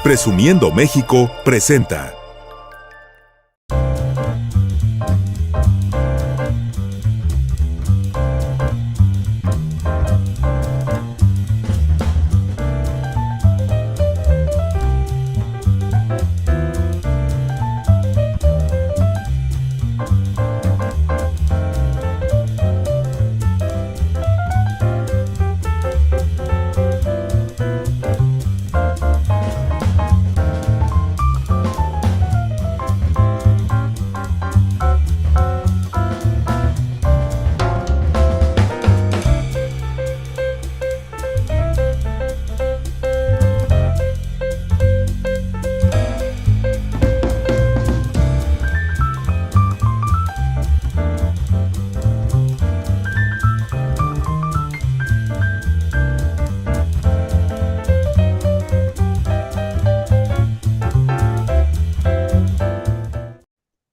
Presumiendo México presenta.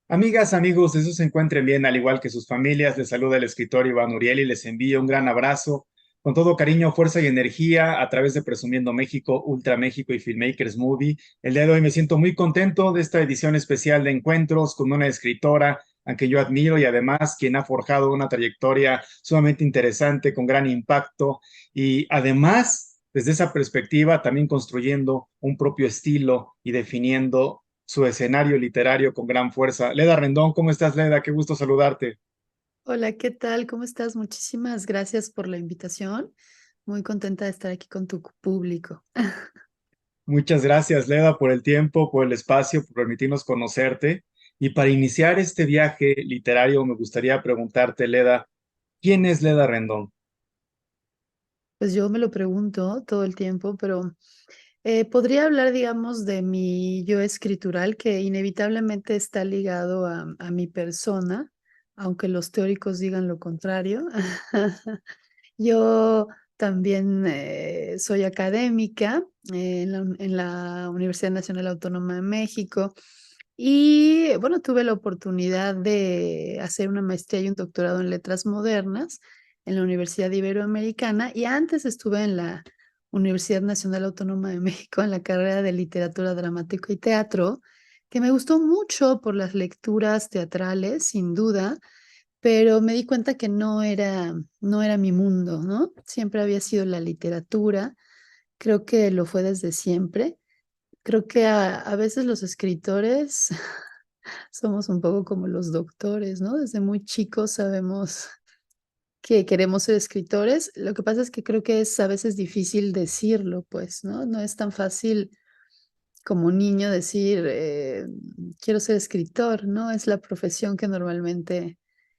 Amigas, amigos, de se encuentren bien, al igual que sus familias. Les saluda el escritor Iván Uriel y les envío un gran abrazo con todo cariño, fuerza y energía a través de Presumiendo México, Ultra México y Filmmakers Movie. El día de hoy me siento muy contento de esta edición especial de encuentros con una escritora a quien yo admiro y además quien ha forjado una trayectoria sumamente interesante, con gran impacto y además, desde esa perspectiva, también construyendo un propio estilo y definiendo su escenario literario con gran fuerza. Leda Rendón, ¿cómo estás, Leda? Qué gusto saludarte. Hola, ¿qué tal? ¿Cómo estás? Muchísimas gracias por la invitación. Muy contenta de estar aquí con tu público. Muchas gracias, Leda, por el tiempo, por el espacio, por permitirnos conocerte. Y para iniciar este viaje literario, me gustaría preguntarte, Leda, ¿quién es Leda Rendón? Pues yo me lo pregunto todo el tiempo, pero podría hablar, digamos, de mi yo escritural, que inevitablemente está ligado a mi persona, aunque los teóricos digan lo contrario. Yo también soy académica en la Universidad Nacional Autónoma de México y, bueno, tuve la oportunidad de hacer una maestría y un doctorado en letras modernas en la Universidad Iberoamericana y antes estuve en la Universidad Nacional Autónoma de México en la carrera de literatura dramático y teatro, que me gustó mucho por las lecturas teatrales, sin duda, pero me di cuenta que no era mi mundo, ¿no? Siempre había sido la literatura, creo que lo fue desde siempre. Creo que a veces los escritores somos un poco como los doctores, ¿no? Desde muy chicos sabemos que queremos ser escritores. Lo que pasa es que creo que es a veces difícil decirlo, pues, ¿no? No es tan fácil como niño decir, quiero ser escritor, ¿no? Es la profesión que normalmente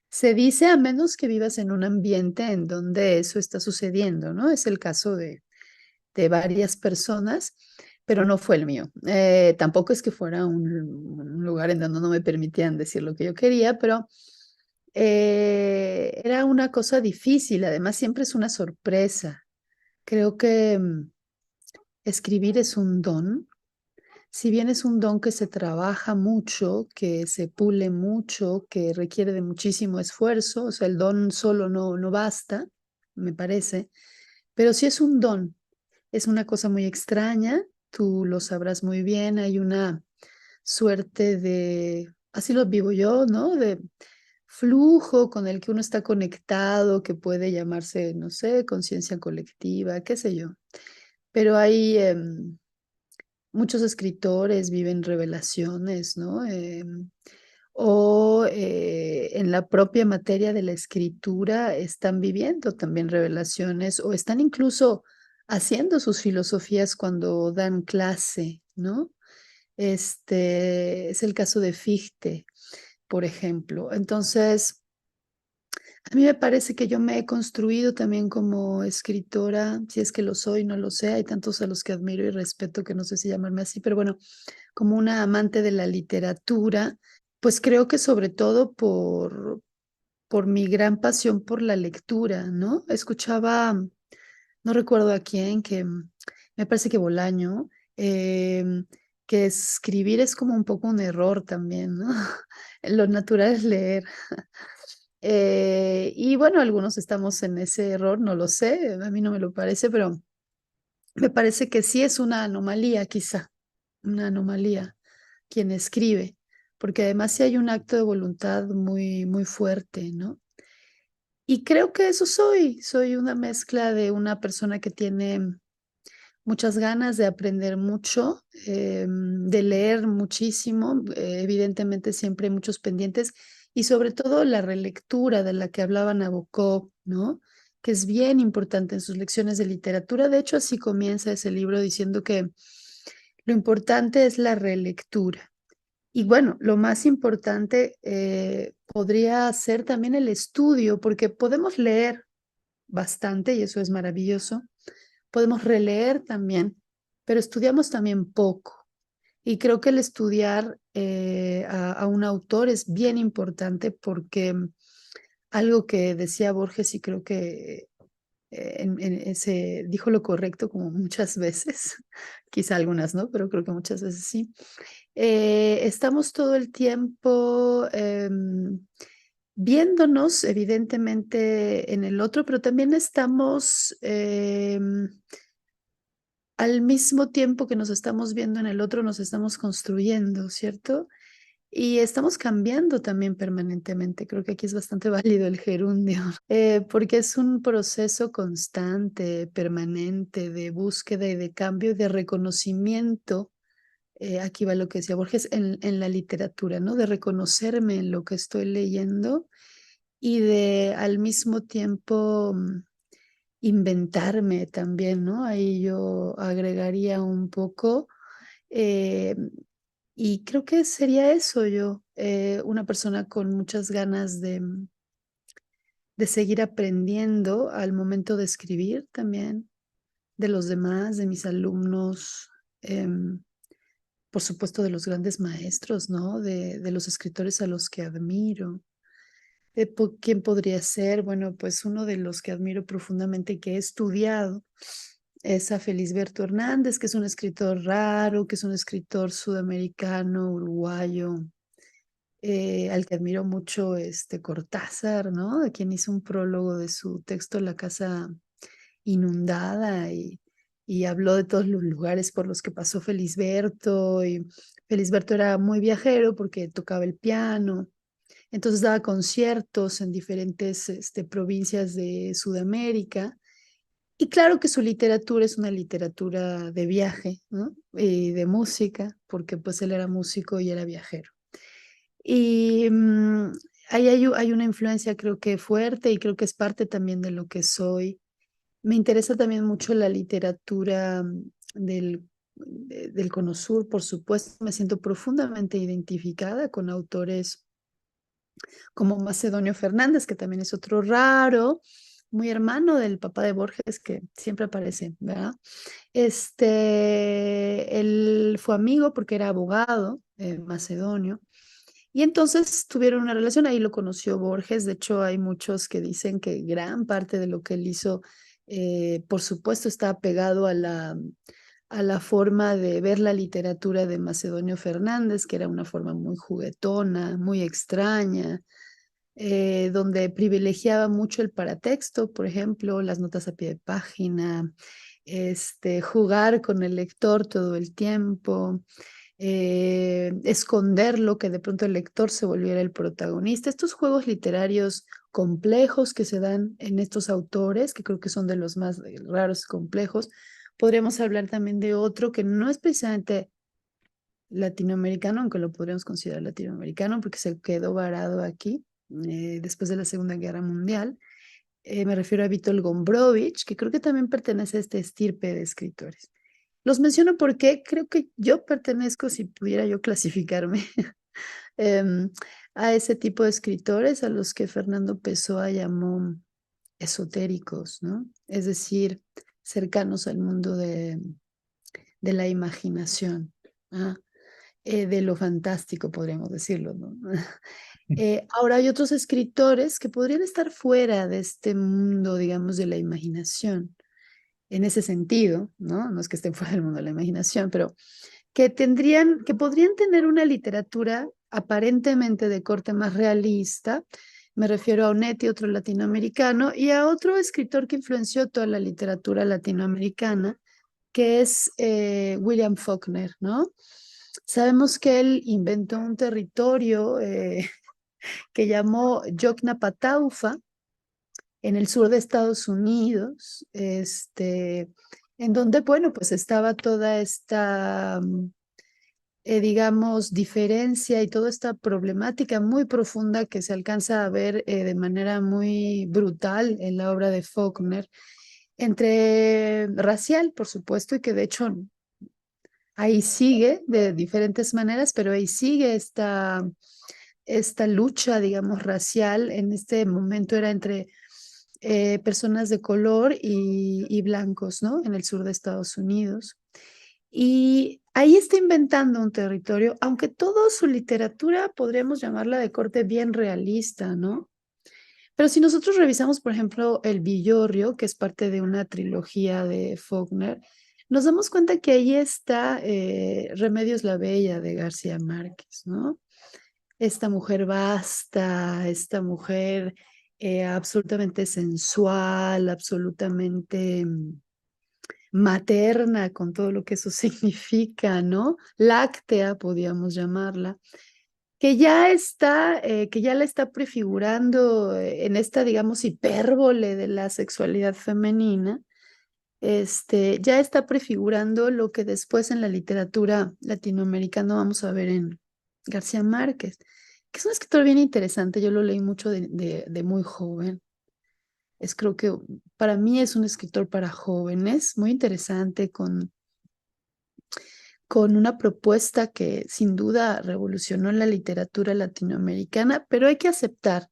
se dice, a menos que vivas en un ambiente en donde eso está sucediendo, ¿no? Es el caso de varias personas, pero no fue el mío. Tampoco es que fuera un lugar en donde no me permitían decir lo que yo quería, pero era una cosa difícil. Además, siempre es una sorpresa. Creo que escribir es un don. Si bien es un don que se trabaja mucho, que se pule mucho, que requiere de muchísimo esfuerzo, o sea, el don solo no basta, me parece, pero sí es un don, es una cosa muy extraña, tú lo sabrás muy bien, hay una suerte de, así lo vivo yo, ¿no? De flujo con el que uno está conectado, que puede llamarse, no sé, conciencia colectiva, qué sé yo. Pero hay muchos escritores viven revelaciones, ¿no? En la propia materia de la escritura están viviendo también revelaciones o están incluso haciendo sus filosofías cuando dan clase, ¿no? Es el caso de Fichte, por ejemplo. Entonces, a mí me parece que yo me he construido también como escritora, si es que lo soy, no lo sé, hay tantos a los que admiro y respeto que no sé si llamarme así, pero bueno, como una amante de la literatura, pues creo que sobre todo por mi gran pasión por la lectura, ¿no? Escuchaba, no recuerdo a quién, que me parece que Bolaño, que escribir es como un poco un error también, ¿no? Lo natural es leer. Y bueno, algunos estamos en ese error, no lo sé, a mí no me lo parece, pero me parece que sí es una anomalía quizá. una anomalía quien escribe, porque además sí hay un acto de voluntad muy, muy fuerte, ¿no? Y creo que eso soy una mezcla de una persona que tiene muchas ganas de aprender mucho, de leer muchísimo, evidentemente siempre hay muchos pendientes y sobre todo la relectura de la que hablaba Nabokov, ¿no? Que es bien importante en sus lecciones de literatura. De hecho, así comienza ese libro diciendo que lo importante es la relectura. Y bueno, lo más importante podría ser también el estudio, porque podemos leer bastante y eso es maravilloso. Podemos releer también, pero estudiamos también poco. Y creo que el estudiar a un autor es bien importante porque algo que decía Borges y creo que en ese dijo lo correcto como muchas veces, quizá algunas no, pero creo que muchas veces sí. Estamos todo el tiempo viéndonos evidentemente en el otro, pero también estamos al mismo tiempo que nos estamos viendo en el otro, nos estamos construyendo, ¿cierto? Y estamos cambiando también permanentemente. Creo que aquí es bastante válido el gerundio, porque es un proceso constante, permanente, de búsqueda y de cambio y de reconocimiento. Aquí va lo que decía Borges en la literatura, ¿no? De reconocerme en lo que estoy leyendo y de al mismo tiempo inventarme también, ¿no? Ahí yo agregaría un poco. eh, y creo que sería eso yo, una persona con muchas ganas de seguir aprendiendo al momento de escribir también, de los demás, de mis alumnos, em, por supuesto de los grandes maestros, ¿no? De los escritores a los que admiro. ¿Quién podría ser? Bueno, pues uno de los que admiro profundamente y que he estudiado es a Felisberto Hernández, que es un escritor raro, que es un escritor sudamericano, uruguayo, al que admiro mucho, Cortázar, ¿no? De quien hizo un prólogo de su texto La casa inundada y habló de todos los lugares por los que pasó Felisberto y Felisberto era muy viajero porque tocaba el piano, entonces daba conciertos en diferentes provincias de Sudamérica. Y claro que su literatura es una literatura de viaje, ¿no? Y de música, porque pues él era músico y era viajero. Y ahí hay una influencia creo que fuerte y creo que es parte también de lo que soy. Me interesa también mucho la literatura del Cono Sur, por supuesto. Me siento profundamente identificada con autores como Macedonio Fernández, que también es otro raro, muy hermano del papá de Borges, que siempre aparece, ¿verdad? Él fue amigo porque era abogado, Macedonio, y entonces tuvieron una relación, ahí lo conoció Borges, de hecho hay muchos que dicen que gran parte de lo que él hizo, por supuesto, está pegado a la forma de ver la literatura de Macedonio Fernández, que era una forma muy juguetona, muy extraña, donde privilegiaba mucho el paratexto, por ejemplo, las notas a pie de página, jugar con el lector todo el tiempo, esconderlo, que de pronto el lector se volviera el protagonista. Estos juegos literarios complejos que se dan en estos autores, que creo que son de los más raros y complejos. Podríamos hablar también de otro que no es precisamente latinoamericano, aunque lo podríamos considerar latinoamericano porque se quedó varado aquí después de la Segunda Guerra Mundial. Me refiero a Vítor Gombrowicz, que creo que también pertenece a este estirpe de escritores. Los menciono porque creo que yo pertenezco, si pudiera yo clasificarme, em, a ese tipo de escritores a los que Fernando Pessoa llamó esotéricos, ¿no? Es decir, cercanos al mundo de la imaginación, ¿ah? De lo fantástico, podríamos decirlo, ¿no? Ahora hay otros escritores que podrían estar fuera de este mundo, digamos, de la imaginación, en ese sentido, ¿no? No es que estén fuera del mundo de la imaginación, pero que podrían tener una literatura aparentemente de corte más realista. Me refiero a Onetti, otro latinoamericano, y a otro escritor que influenció toda la literatura latinoamericana, que es William Faulkner, ¿no? Sabemos que él inventó un territorio que llamó Yoknapataufa en el sur de Estados Unidos, en donde, bueno, pues estaba toda esta, digamos, diferencia y toda esta problemática muy profunda que se alcanza a ver de manera muy brutal en la obra de Faulkner, entre racial, por supuesto, y que de hecho ahí sigue de diferentes maneras, pero ahí sigue esta lucha, digamos, racial. En este momento era entre personas de color y blancos, ¿no? En el sur de Estados Unidos. Y ahí está inventando un territorio, aunque toda su literatura podríamos llamarla de corte bien realista, ¿no? Pero si nosotros revisamos, por ejemplo, El Villorrio, que es parte de una trilogía de Faulkner, nos damos cuenta que ahí está Remedios la Bella de García Márquez, ¿no? Esta mujer vasta, esta mujer absolutamente sensual, absolutamente materna, con todo lo que eso significa, ¿no? Láctea, podríamos llamarla, que ya la está prefigurando en esta, digamos, hipérbole de la sexualidad femenina, ya está prefigurando lo que después en la literatura latinoamericana vamos a ver en García Márquez, que es un escritor bien interesante. Yo lo leí mucho de muy joven. Creo que para mí es un escritor para jóvenes, muy interesante, con una propuesta que sin duda revolucionó la literatura latinoamericana, pero hay que aceptar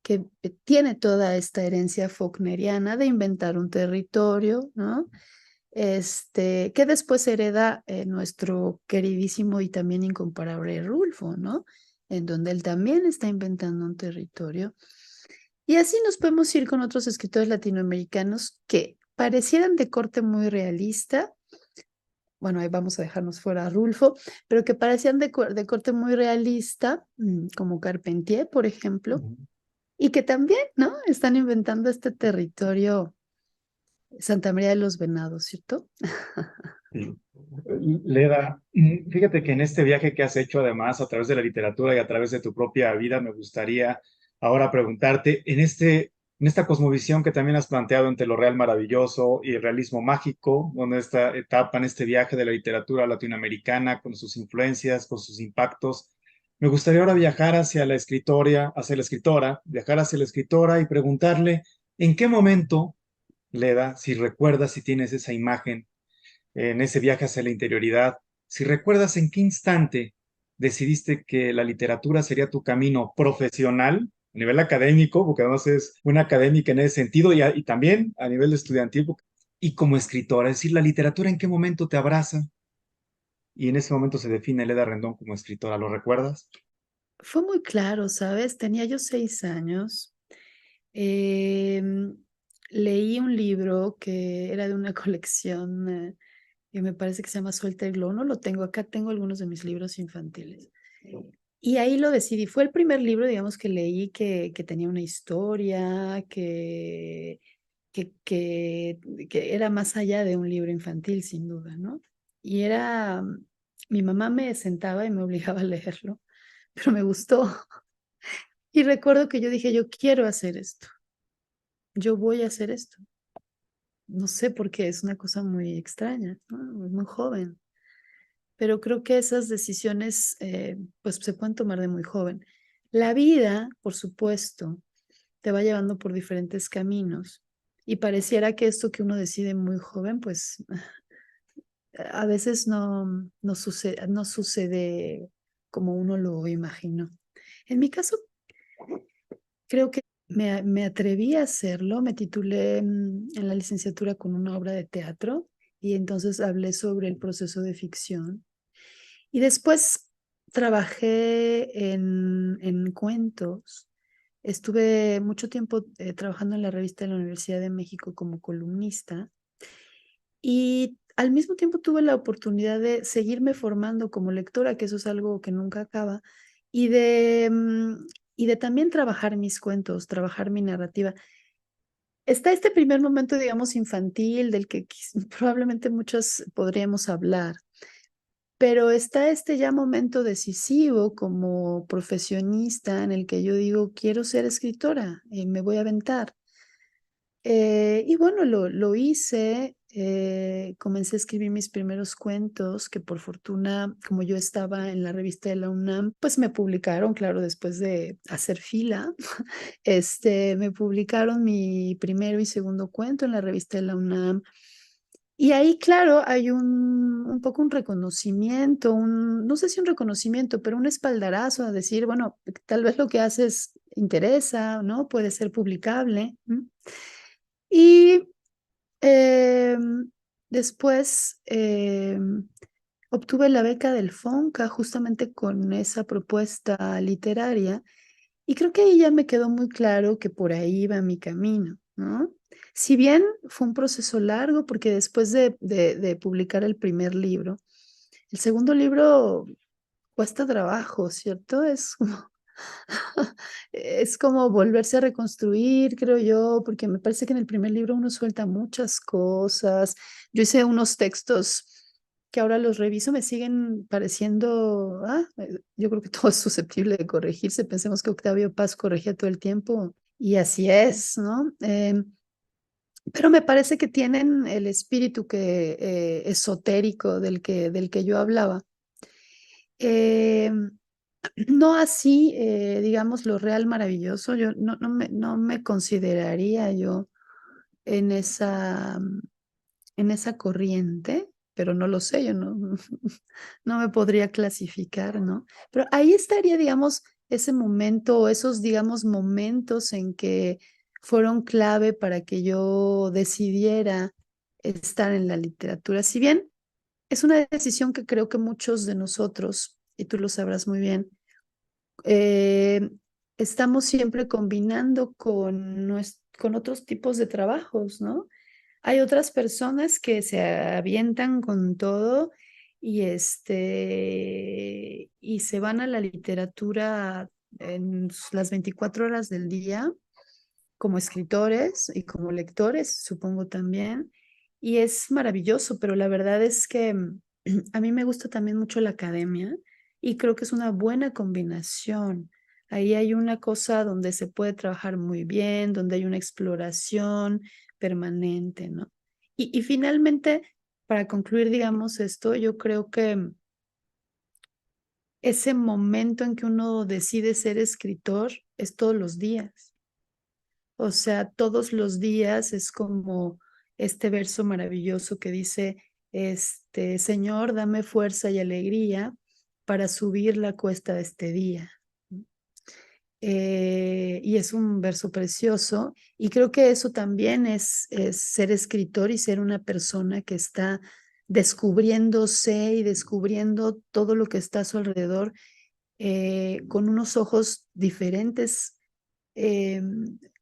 que tiene toda esta herencia faulkneriana de inventar un territorio, ¿no? Que después hereda nuestro queridísimo y también incomparable Rulfo, ¿no? En donde él también está inventando un territorio. Y así nos podemos ir con otros escritores latinoamericanos que parecieran de corte muy realista. Bueno, ahí vamos a dejarnos fuera a Rulfo, pero que parecían de corte muy realista, como Carpentier, por ejemplo, Ujú. y que también, ¿no? Están inventando este territorio Santa María de los Venados, ¿cierto? Sí. Leda, fíjate que en este viaje que has hecho además a través de la literatura y a través de tu propia vida, me gustaría ahora preguntarte, en esta cosmovisión que también has planteado entre lo real maravilloso y el realismo mágico, en esta etapa, en este viaje de la literatura latinoamericana, con sus influencias, con sus impactos, me gustaría ahora viajar hacia la escritora, viajar hacia la escritora y preguntarle, ¿en qué momento, Leda, si recuerdas, si tienes esa imagen, en ese viaje hacia la interioridad, si recuerdas en qué instante decidiste que la literatura sería tu camino profesional, a nivel académico, porque además es una académica en ese sentido, y también a nivel estudiantil, y como escritora, es decir, la literatura en qué momento te abraza, y en ese momento se define Leda Rendón como escritora, ¿lo recuerdas? Fue muy claro, ¿sabes? Tenía yo 6 años. em, Leí un libro que era de una colección que me parece que se llama Suelta el globo. No lo tengo, acá tengo algunos de mis libros infantiles. Y ahí lo decidí. Fue el primer libro, digamos, que leí que tenía una historia, que, que, que era más allá de un libro infantil, sin duda, ¿no? Y era, mi mamá me sentaba y me obligaba a leerlo, pero me gustó. Y recuerdo que yo dije, yo quiero hacer esto, yo voy a hacer esto. No sé por qué, es una cosa muy extraña, ¿no? Muy joven, pero creo que esas decisiones pues se pueden tomar de muy joven. La vida, por supuesto, te va llevando por diferentes caminos y pareciera que esto que uno decide muy joven, pues a veces no sucede como uno lo imaginó. En mi caso, creo que me atreví a hacerlo, me titulé en la licenciatura con una obra de teatro y entonces hablé sobre el proceso de ficción. Y después trabajé en cuentos. Estuve mucho tiempo trabajando en la revista de la Universidad de México como columnista y al mismo tiempo tuve la oportunidad de seguirme formando como lectora, que eso es algo que nunca acaba, y y de también trabajar mis cuentos, trabajar mi narrativa. está este primer momento, digamos, infantil, del que probablemente muchos podríamos hablar, pero está este ya momento decisivo como profesionista en el que yo digo, quiero ser escritora, me voy a aventar. Y bueno, lo hice, comencé a escribir mis primeros cuentos, que por fortuna, como yo estaba en la revista de la UNAM, pues me publicaron, claro, después de hacer fila, me publicaron mi primero y segundo cuento en la revista de la UNAM. Y ahí, claro, hay un poco un reconocimiento, no sé si un reconocimiento, pero un espaldarazo a decir, bueno, tal vez lo que haces interesa, ¿no? Puede ser publicable. Y después obtuve la beca del FONCA justamente con esa propuesta literaria y creo que ahí ya me quedó muy claro que por ahí iba mi camino, ¿no? Si bien fue un proceso largo, porque después de publicar el primer libro, el segundo libro cuesta trabajo, ¿cierto? Es como es como volverse a reconstruir, creo yo, porque me parece que en el primer libro uno suelta muchas cosas. Yo hice unos textos que ahora los reviso, me siguen pareciendo, yo creo que todo es susceptible de corregirse. Pensemos que Octavio Paz corregía todo el tiempo y así es, ¿no? Pero me parece que tienen el espíritu esotérico del que yo hablaba. Em, no así, digamos, lo real maravilloso. Yo no me consideraría yo en esa corriente, pero no lo sé, yo no, no me podría clasificar, ¿no? Pero ahí estaría, digamos, ese momento o esos, digamos, momentos en que fueron clave para que yo decidiera estar en la literatura. Si bien es una decisión que creo que muchos de nosotros, y tú lo sabrás muy bien, eh, estamos siempre combinando con otros tipos de trabajos, ¿no? Hay otras personas que se avientan con todo y se van a la literatura en las 24 horas del día como escritores y como lectores, supongo también. Y es maravilloso, pero la verdad es que a mí me gusta también mucho la academia y creo que es una buena combinación. Ahí hay una cosa donde se puede trabajar muy bien, donde hay una exploración permanente, ¿no? Y finalmente, para concluir, digamos, esto, yo creo que ese momento en que uno decide ser escritor es todos los días. O sea, todos los días es como este verso maravilloso que dice, Señor, dame fuerza y alegría para subir la cuesta de este día. Y es un verso precioso y creo que eso también es ser escritor y ser una persona que está descubriéndose y descubriendo todo lo que está a su alrededor con unos ojos diferentes eh,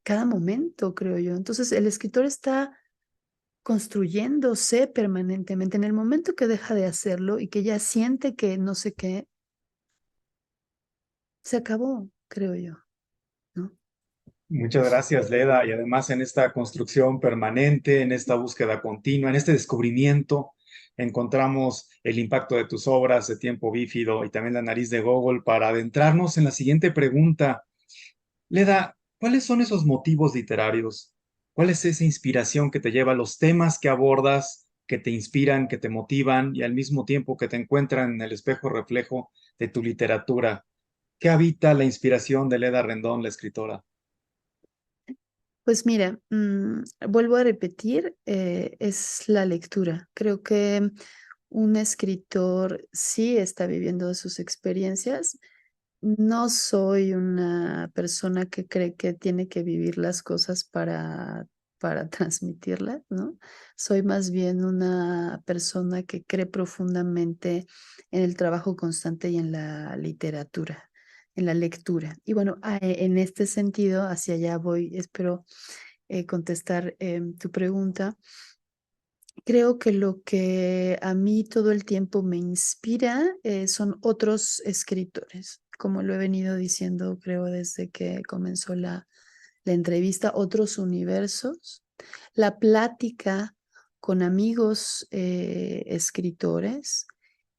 cada momento, creo yo. Entonces, el escritor está construyéndose permanentemente. En el momento que deja de hacerlo y que ya siente que no sé qué, se acabó, creo yo, ¿no? Muchas gracias, Leda. Y además en esta construcción permanente, en esta búsqueda continua, en este descubrimiento, encontramos el impacto de tus obras de Tiempo Bífido y también La Nariz de Gogol para adentrarnos en la siguiente pregunta. Leda, ¿cuáles son esos motivos literarios? ¿Cuál es esa inspiración que te lleva a los temas que abordas, que te inspiran, que te motivan y al mismo tiempo que te encuentran en el espejo reflejo de tu literatura? ¿Qué habita la inspiración de Leda Rendón, la escritora? Pues mira, vuelvo a repetir, es la lectura. Creo que un escritor sí está viviendo de sus experiencias. No soy una persona que cree que tiene que vivir las cosas para transmitirlas, ¿no? Soy más bien una persona que cree profundamente en el trabajo constante y en la literatura, en la lectura. Y bueno, en este sentido, hacia allá voy, espero contestar tu pregunta. Creo que lo que a mí todo el tiempo me inspira son otros escritores, como lo he venido diciendo, creo, desde que comenzó la entrevista, otros universos la plática con amigos escritores,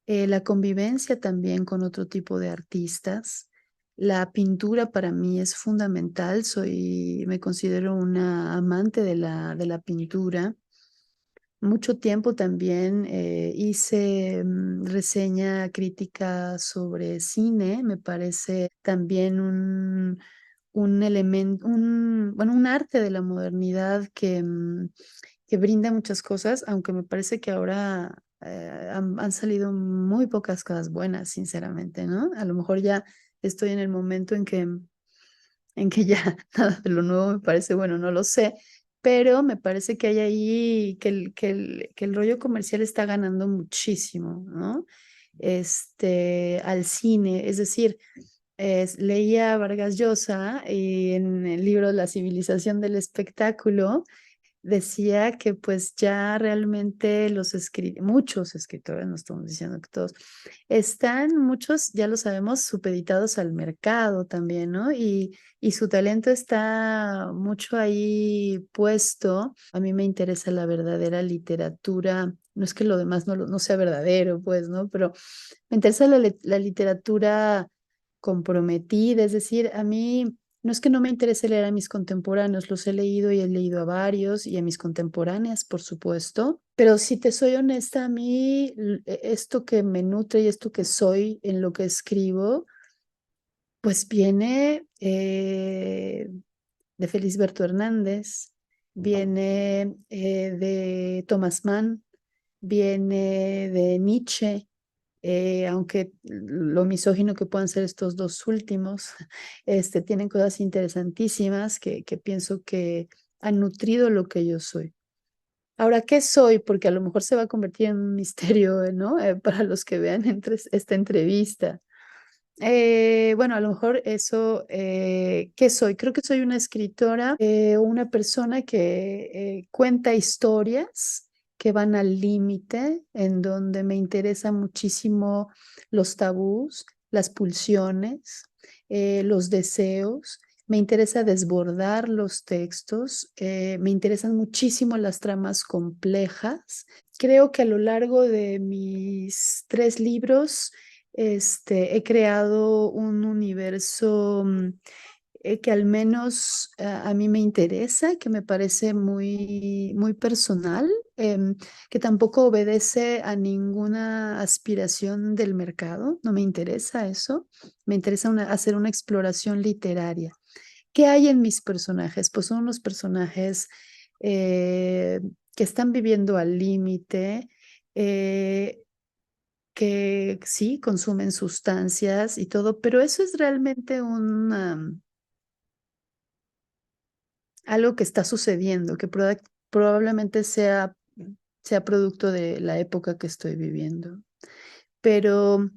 la convivencia también con otro tipo de artistas. La pintura para mí es fundamental, me considero una amante de la pintura. Mucho tiempo también hice reseña crítica sobre cine, me parece también un elemento, bueno, un arte de la modernidad que brinda muchas cosas, aunque me parece que ahora han salido muy pocas cosas buenas, sinceramente, ¿no? A lo mejor ya estoy en el momento en que ya nada de lo nuevo me parece bueno, no lo sé, pero me parece que hay ahí, que el rollo comercial está ganando muchísimo, ¿no? Al cine, es decir, leía a Vargas Llosa y en el libro La civilización del espectáculo decía que pues ya realmente muchos escritores, no estamos diciendo que todos, están muchos, ya lo sabemos, supeditados al mercado también, ¿no? Y su talento está mucho ahí puesto. A mí me interesa la verdadera literatura, no es que lo demás no sea verdadero, pues, ¿no? Pero me interesa la literatura comprometida, es decir, a mí no es que no me interese leer a mis contemporáneos, los he leído y he leído a varios y a mis contemporáneas, por supuesto, pero si te soy honesta, a mí esto que me nutre y esto que soy en lo que escribo, pues viene de Felisberto Hernández, viene de Thomas Mann, viene de Nietzsche, aunque lo misógino que puedan ser estos dos últimos, tienen cosas interesantísimas que pienso que han nutrido lo que yo soy. Ahora, ¿qué soy? Porque a lo mejor se va a convertir en un misterio, ¿no? Para los que vean esta entrevista. Bueno, a lo mejor eso, ¿qué soy? Creo que soy una escritora, una persona que cuenta historias que van al límite, en donde me interesa muchísimo los tabús, las pulsiones, los deseos. Me interesa desbordar los textos, me interesan muchísimo las tramas complejas. Creo que a lo largo de mis 3 libros, he creado un universo que al menos a mí me interesa, que me parece muy personal, que tampoco obedece a ninguna aspiración del mercado. No me interesa eso. Me interesa hacer una exploración literaria. ¿Qué hay en mis personajes? Pues son unos personajes eh, que están viviendo al límite, eh, que sí consumen sustancias y todo, pero eso es realmente algo que está sucediendo, que probablemente sea producto de la época que estoy viviendo. Pero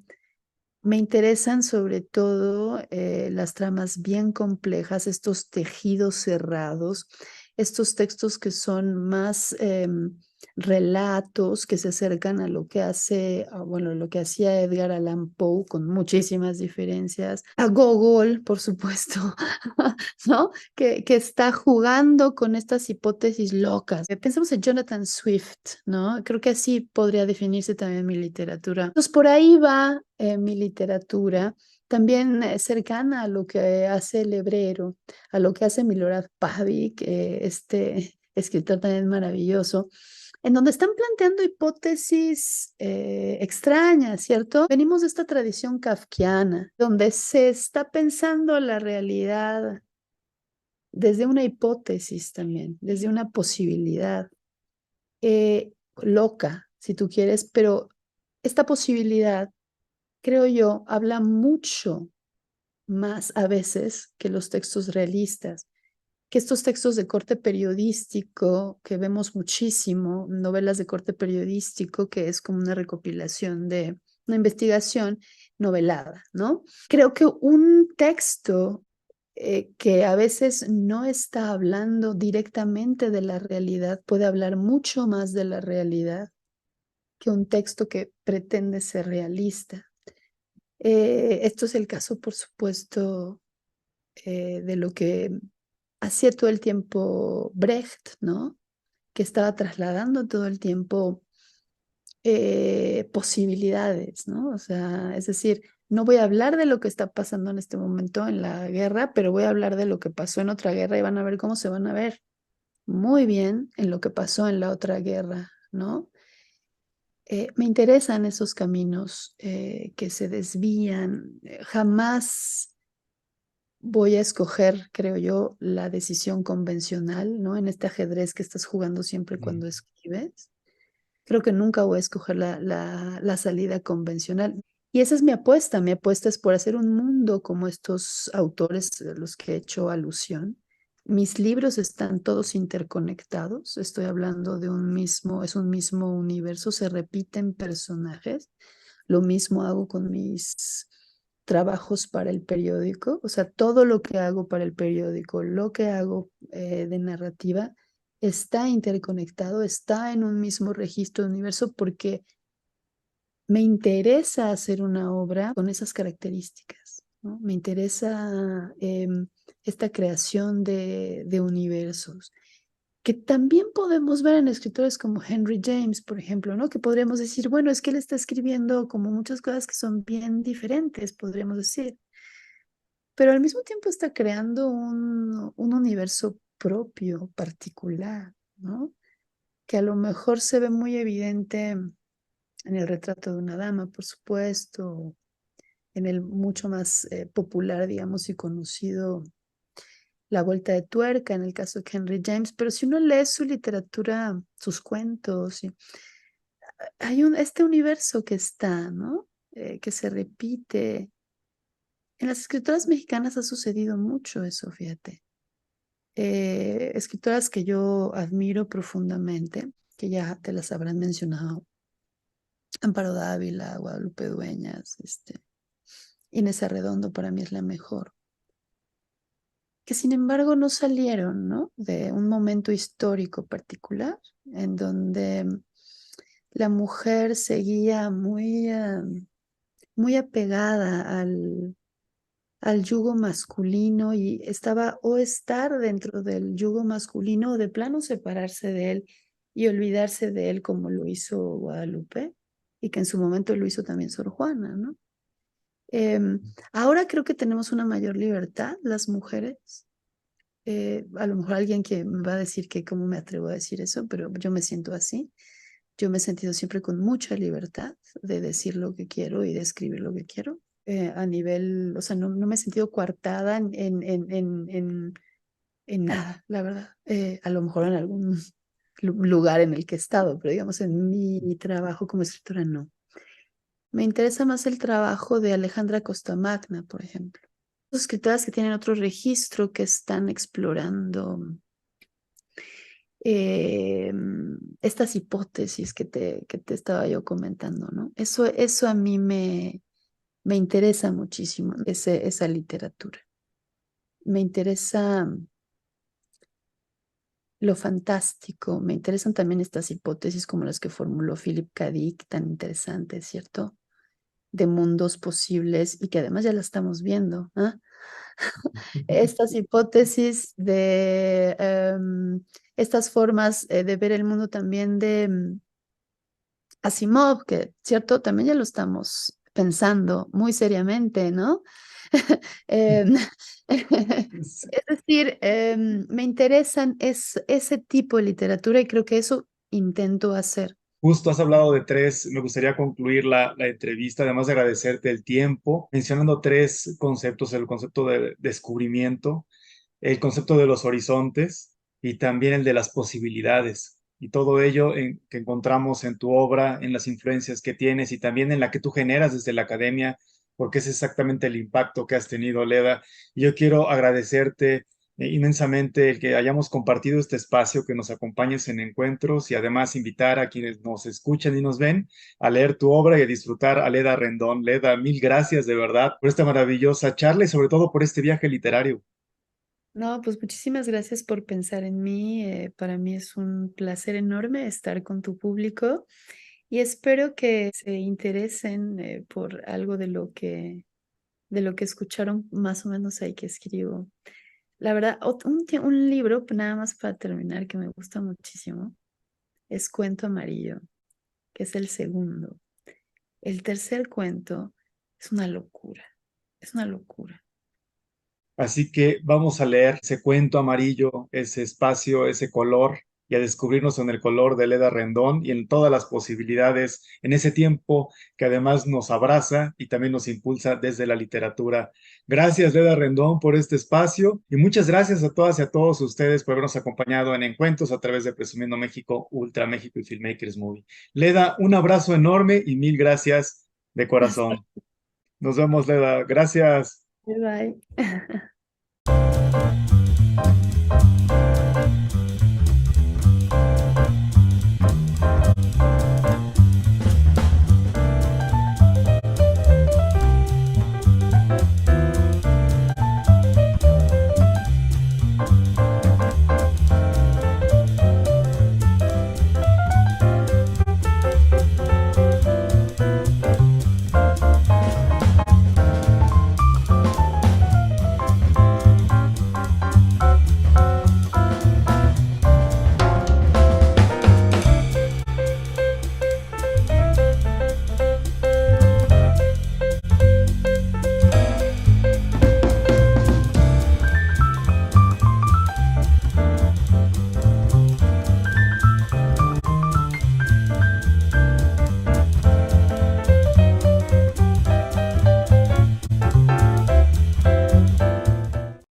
me interesan sobre todo las tramas bien complejas, estos tejidos cerrados, estos textos que son más relatos que se acercan a lo que bueno, lo que hacía Edgar Allan Poe con muchísimas diferencias, a Gogol, por supuesto, ¿no? Que está jugando con estas hipótesis locas. Pensamos en Jonathan Swift, ¿no? Creo que así podría definirse también mi literatura. Entonces, por ahí va mi literatura, también cercana a lo que hace el Hebrero, a lo que hace Milorad Pavic, este escritor también maravilloso, en donde están planteando hipótesis extrañas, ¿cierto? Venimos de esta tradición kafkiana, donde se está pensando la realidad desde una hipótesis también, desde una posibilidad loca, si tú quieres, pero esta posibilidad, creo yo, habla mucho más a veces que los textos realistas, que estos textos de corte periodístico que vemos muchísimo, novelas de corte periodístico, que es como una recopilación de una investigación novelada, ¿no? Creo que un texto que a veces no está hablando directamente de la realidad, puede hablar mucho más de la realidad que un texto que pretende ser realista. Esto es el caso, por supuesto, de lo que hacía todo el tiempo Brecht, ¿no? Que estaba trasladando todo el tiempo posibilidades, ¿no? O sea, es decir, no voy a hablar de lo que está pasando en este momento en la guerra, pero voy a hablar de lo que pasó en otra guerra y van a ver cómo se van a ver muy bien en lo que pasó en la otra guerra, ¿no? Me interesan esos caminos que se desvían. Jamás voy a escoger, creo yo, la decisión convencional, ¿no? En este ajedrez que estás jugando siempre Mm. cuando escribes. Creo que nunca voy a escoger la salida convencional. Y esa es mi apuesta. Mi apuesta es por hacer un mundo como estos autores a los que he hecho alusión. Mis libros están todos interconectados. Estoy hablando de es un mismo universo, se repiten personajes. Lo mismo hago con mis trabajos para el periódico. O sea, todo lo que hago para el periódico, lo que hago de narrativa, está interconectado, está en un mismo registro de universo porque me interesa hacer una obra con esas características, ¿no? Me interesa esta creación de universos, que también podemos ver en escritores como Henry James, por ejemplo, ¿no? Que podríamos decir, bueno, es que él está escribiendo como muchas cosas que son bien diferentes, podríamos decir, pero al mismo tiempo está creando un universo propio, particular, ¿no? Que a lo mejor se ve muy evidente en el retrato de una dama, por supuesto, en el mucho más popular, digamos, y conocido La Vuelta de Tuerca, en el caso de Henry James, pero si uno lee su literatura, sus cuentos, hay este universo que está, ¿no? Que se repite. En las escritoras mexicanas ha sucedido mucho eso, fíjate. Escritoras que yo admiro profundamente, que ya te las habrán mencionado: Amparo Dávila, Guadalupe Dueñas, Inés Arredondo para mí es la mejor, que sin embargo no salieron, ¿no? De un momento histórico particular en donde la mujer seguía muy apegada al yugo masculino y estaba o estar dentro del yugo masculino o de plano separarse de él y olvidarse de él como lo hizo Guadalupe y que en su momento lo hizo también Sor Juana, ¿no? Ahora creo que tenemos una mayor libertad las mujeres. A lo mejor alguien que me va a decir que cómo me atrevo a decir eso, pero yo me siento así. Yo me he sentido siempre con mucha libertad de decir lo que quiero y de escribir lo que quiero. A nivel, o sea, no me he sentido coartada en nada, la verdad. A lo mejor en algún lugar en el que he estado, pero digamos en mi trabajo como escritora no. Me interesa más el trabajo de Alejandra Costamagna, por ejemplo. Las escritoras que tienen otro registro, que están explorando eh, estas hipótesis que te estaba yo comentando, ¿no? Eso a mí me interesa muchísimo, esa literatura. Me interesa lo fantástico, me interesan también estas hipótesis como las que formuló Philip K. Dick, tan interesantes, ¿cierto? De mundos posibles y que además ya la estamos viendo, ¿ah? Estas hipótesis de estas formas de ver el mundo también de Asimov, que, ¿cierto? También ya lo estamos pensando muy seriamente, ¿no? Em, es decir, me interesan ese tipo de literatura y creo que eso intento hacer. Justo has hablado de tres, me gustaría concluir la entrevista, además de agradecerte el tiempo, mencionando tres conceptos: el concepto de descubrimiento, el concepto de los horizontes y también el de las posibilidades. Y todo ello que encontramos en tu obra, en las influencias que tienes y también en la que tú generas desde la academia, porque es exactamente el impacto que has tenido, Leda. Y yo quiero agradecerte inmensamente el que hayamos compartido este espacio, que nos acompañes en encuentros y además invitar a quienes nos escuchan y nos ven a leer tu obra y a disfrutar a Leda Rendón. Leda, mil gracias de verdad por esta maravillosa charla y sobre todo por este viaje literario. No, pues muchísimas gracias por pensar en mí. Para mí es un placer enorme estar con tu público y espero que se interesen por algo de lo que escucharon más o menos ahí que escribo. la verdad, un libro, nada más para terminar, que me gusta muchísimo, es Cuento Amarillo, que es el segundo. El tercer cuento es una locura, es una locura. Así que vamos a leer ese cuento amarillo, ese espacio, ese color, y a descubrirnos en el color de Leda Rendón y en todas las posibilidades, en ese tiempo que además nos abraza y también nos impulsa desde la literatura. Gracias, Leda Rendón, por este espacio y muchas gracias a todas y a todos ustedes por habernos acompañado en encuentros a través de Presumiendo México, Ultra México y Filmmakers Movie. Leda, un abrazo enorme y mil gracias de corazón. Nos vemos, Leda. Gracias. Bye bye.